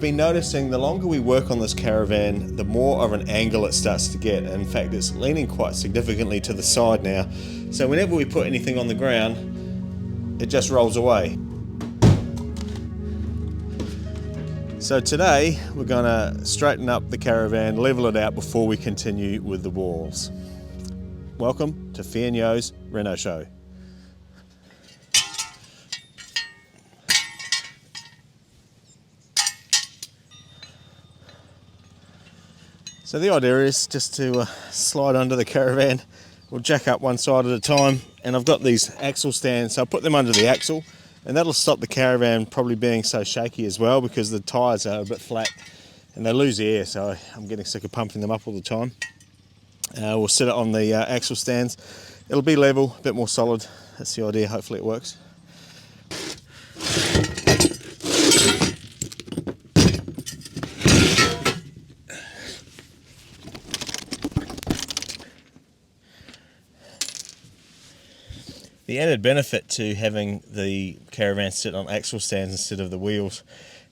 been noticing the longer we work on this caravan, the more of an angle it starts to get. In fact, it's leaning quite significantly to the side now. So whenever we put anything on the ground, it just rolls away. So today, we're going to straighten up the caravan, level it out before we continue with the walls. Welcome to Fianyo's Reno Show. So the idea is just to slide under the caravan. We'll jack up one side at a time, and I've got these axle stands, so I'll put them under the axle, and that'll stop the caravan probably being so shaky as well, because the tyres are a bit flat and they lose air, so I'm getting sick of pumping them up all the time. We'll sit it on the axle stands. It'll be level, a bit more solid. That's the idea, hopefully it works. The added benefit to having the caravan sit on axle stands instead of the wheels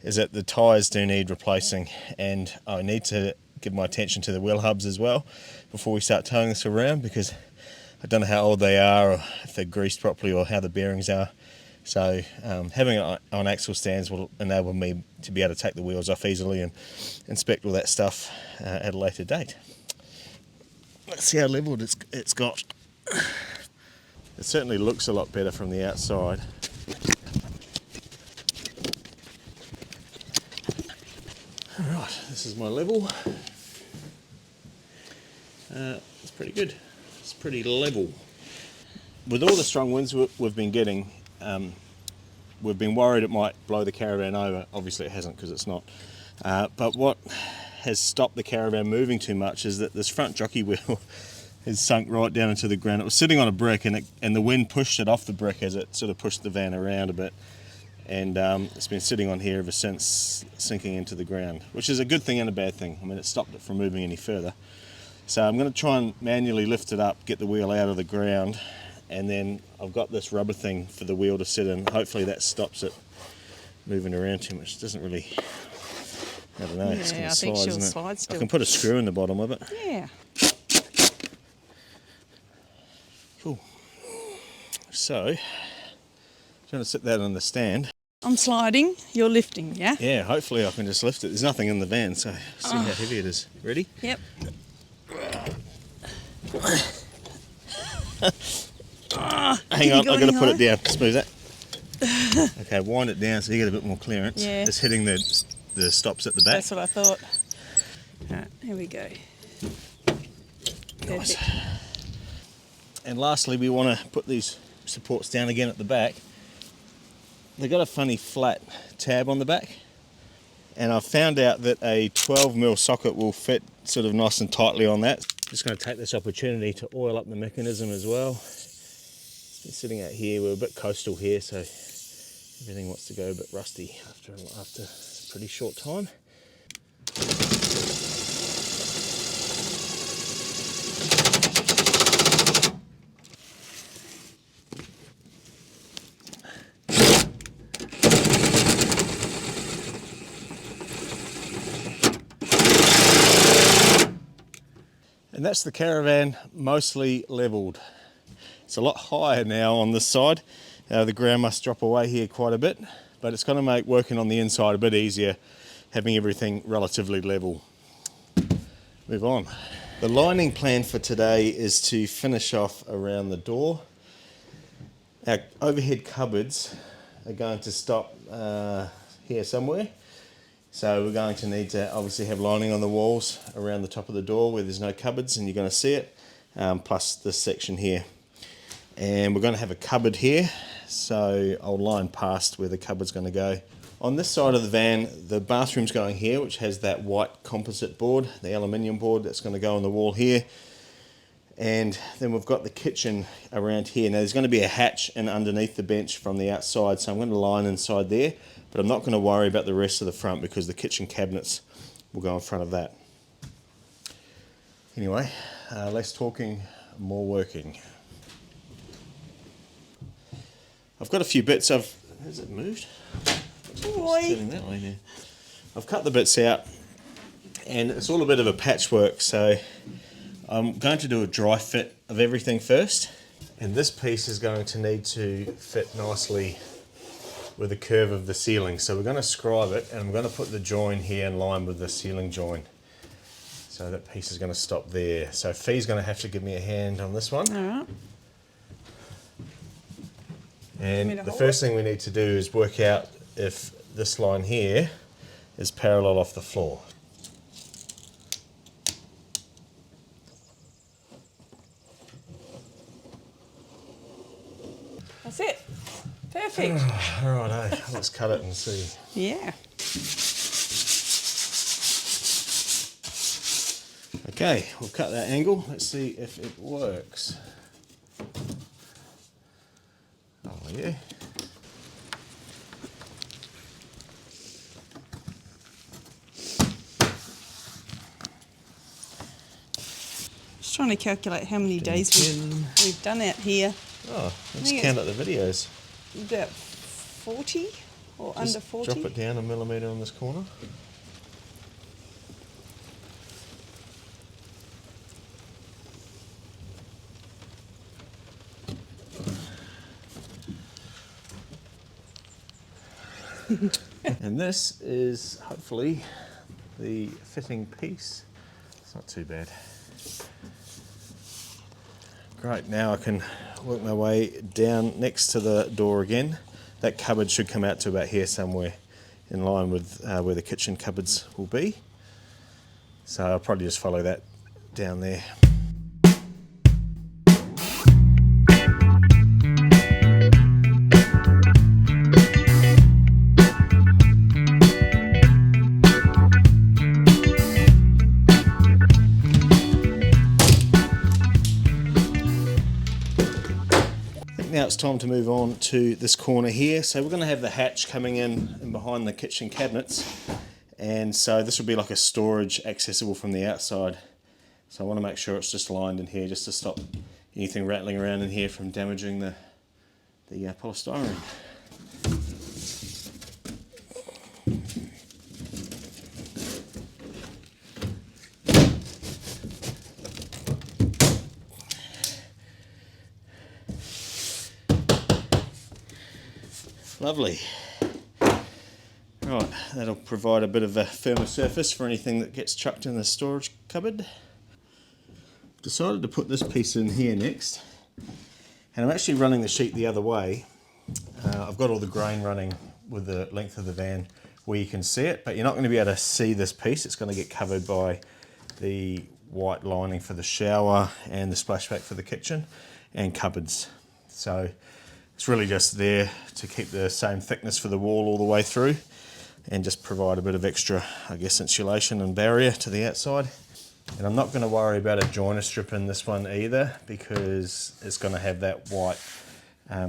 is that the tyres do need replacing, and I need to give my attention to the wheel hubs as well before we start towing this around, because I don't know how old they are or if they're greased properly or how the bearings are. So having it on axle stands will enable me to be able to take the wheels off easily and inspect all that stuff at a later date. Let's see how leveled it's got. It certainly looks a lot better from the outside. Alright, this is my level. It's pretty good. It's pretty level. With all the strong winds we've been getting, we've been worried it might blow the caravan over. Obviously it hasn't, because it's not. But what has stopped the caravan moving too much is that this front jockey wheel has sunk right down into the ground. It was sitting on a brick, and the wind pushed it off the brick as it sort of pushed the van around a bit. And it's been sitting on here ever since, sinking into the ground, which is a good thing and a bad thing. I mean, it stopped it from moving any further. So I'm going to try and manually lift it up, get the wheel out of the ground, and then I've got this rubber thing for the wheel to sit in. Hopefully that stops it moving around too much. It doesn't really, I don't know, it's going to slide, isn't it? Slide still. I can put a screw in the bottom of it. Yeah. Cool. So, I'm going to sit that on the stand. I'm sliding, you're lifting, yeah? Yeah, hopefully I can just lift it. There's nothing in the van, so see how heavy it is. Ready? Yep. Hang on, I've got to put it down. Smooth that. Okay, wind it down so you get a bit more clearance. Yeah. It's hitting the stops at the back. That's what I thought. Alright, here we go. Nice. Perfect. And lastly, we want to put these supports down again at the back. They've got a funny flat tab on the back, and I've found out that a 12mm socket will fit sort of nice and tightly on that. Just going to take this opportunity to oil up the mechanism as well. It's been sitting out here. We're a bit coastal here, so everything wants to go a bit rusty after a pretty short time. And that's the caravan mostly levelled. It's a lot higher now on this side. The ground must drop away here quite a bit, but it's going to make working on the inside a bit easier, having everything relatively level. Move on. The lining plan for today is to finish off around the door. Our overhead cupboards are going to stop here somewhere. So we're going to need to obviously have lining on the walls around the top of the door where there's no cupboards, and you're going to see it, plus this section here. And we're going to have a cupboard here, so I'll line past where the cupboard's going to go. On this side of the van, the bathroom's going here, which has that white composite board, the aluminium board that's going to go on the wall here. And then we've got the kitchen around here. Now there's going to be a hatch in underneath the bench from the outside, so I'm going to line inside there. But I'm not going to worry about the rest of the front because the kitchen cabinets will go in front of that. Anyway, less talking, more working. I've got a few bits of... Has it moved? Boy. Turning that way now. I've cut the bits out and it's all a bit of a patchwork, so I'm going to do a dry fit of everything first, and this piece is going to need to fit nicely with the curve of the ceiling. So we're going to scribe it, and I'm going to put the join here in line with the ceiling join. So that piece is going to stop there. So Fee's going to have to give me a hand on this one. All right. And the first thing we need to do is work out if this line here is parallel off the floor. That's it. Perfect. Righto, let's cut it and see. Yeah. Okay, we'll cut that angle. Let's see if it works. Oh yeah. Just trying to calculate how many days we've done out here. Oh, let's count up the videos. About 40 or Just under 40. drop it down a millimetre on this corner. And this is hopefully the fitting piece. It's not too bad. Great, now I can work my way down next to the door again. That cupboard should come out to about here somewhere, in line with where the kitchen cupboards will be. So I'll probably just follow that down there. Now it's time to move on to this corner here. So we're going to have the hatch coming in behind the kitchen cabinets, and so this will be like a storage accessible from the outside. So I want to make sure it's just lined in here just to stop anything rattling around in here from damaging the polystyrene. Lovely. Right, that'll provide a bit of a firmer surface for anything that gets chucked in the storage cupboard. Decided to put this piece in here next, and I'm actually running the sheet the other way. I've got all the grain running with the length of the van where you can see it, but you're not going to be able to see this piece. It's going to get covered by the white lining for the shower and the splashback for the kitchen and cupboards. So it's really just there to keep the same thickness for the wall all the way through and just provide a bit of extra, I guess, insulation and barrier to the outside. And I'm not going to worry about a joiner strip in this one either, because it's going to have that white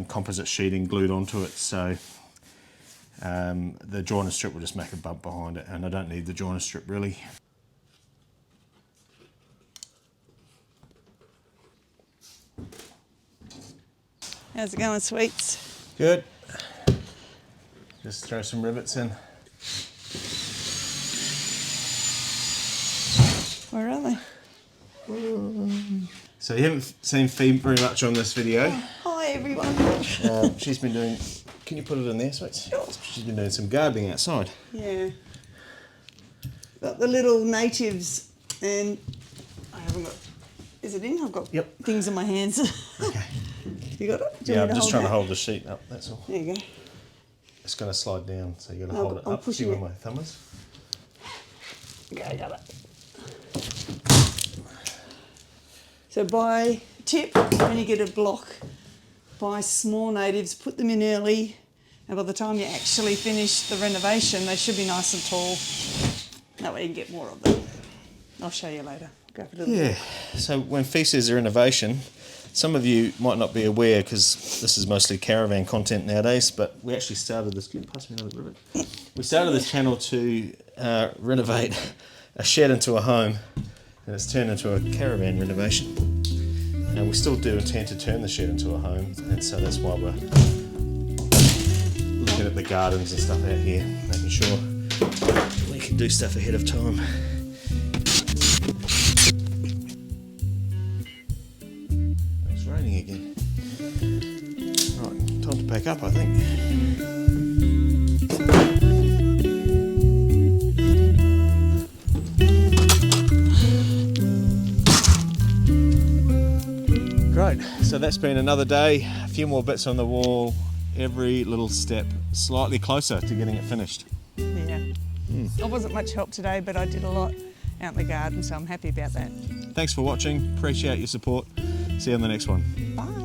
composite sheeting glued onto it. So the joiner strip will just make a bump behind it, and I don't need the joiner strip really. How's it going, sweets? Good. Just throw some rivets in. Where are they? So you haven't seen Fee very much on this video. Hi, everyone. She's been doing, can you put it in there, sweets? She's been doing some gardening outside. Yeah. Got the little natives, and I haven't got, is it in? I've got things in my hands. Okay. You got it? Yeah, I'm just trying to hold the sheet up, that's all. There you go. It's going to slide down, so you've got to hold it up. See where my thumb is? Okay, got it. So buy tip, when you get a block, buy small natives, put them in early, and by the time you actually finish the renovation, they should be nice and tall. That way you can get more of them. I'll show you later. Grab a little bit. So when Fee says renovation, some of you might not be aware, because this is mostly caravan content nowadays, but we actually started this, can you pass me another rivet? We started this channel to renovate a shed into a home, and it's turned into a caravan renovation. And we still do intend to turn the shed into a home, and so that's why we're looking at the gardens and stuff out here, making sure we can do stuff ahead of time. It's raining again. Right, time to pack up, I think. Great, so that's been another day, a few more bits on the wall, every little step slightly closer to getting it finished. Yeah. I wasn't much help today, but I did a lot out in the garden, so I'm happy about that. Thanks for watching, appreciate your support. See you on the next one. Bye.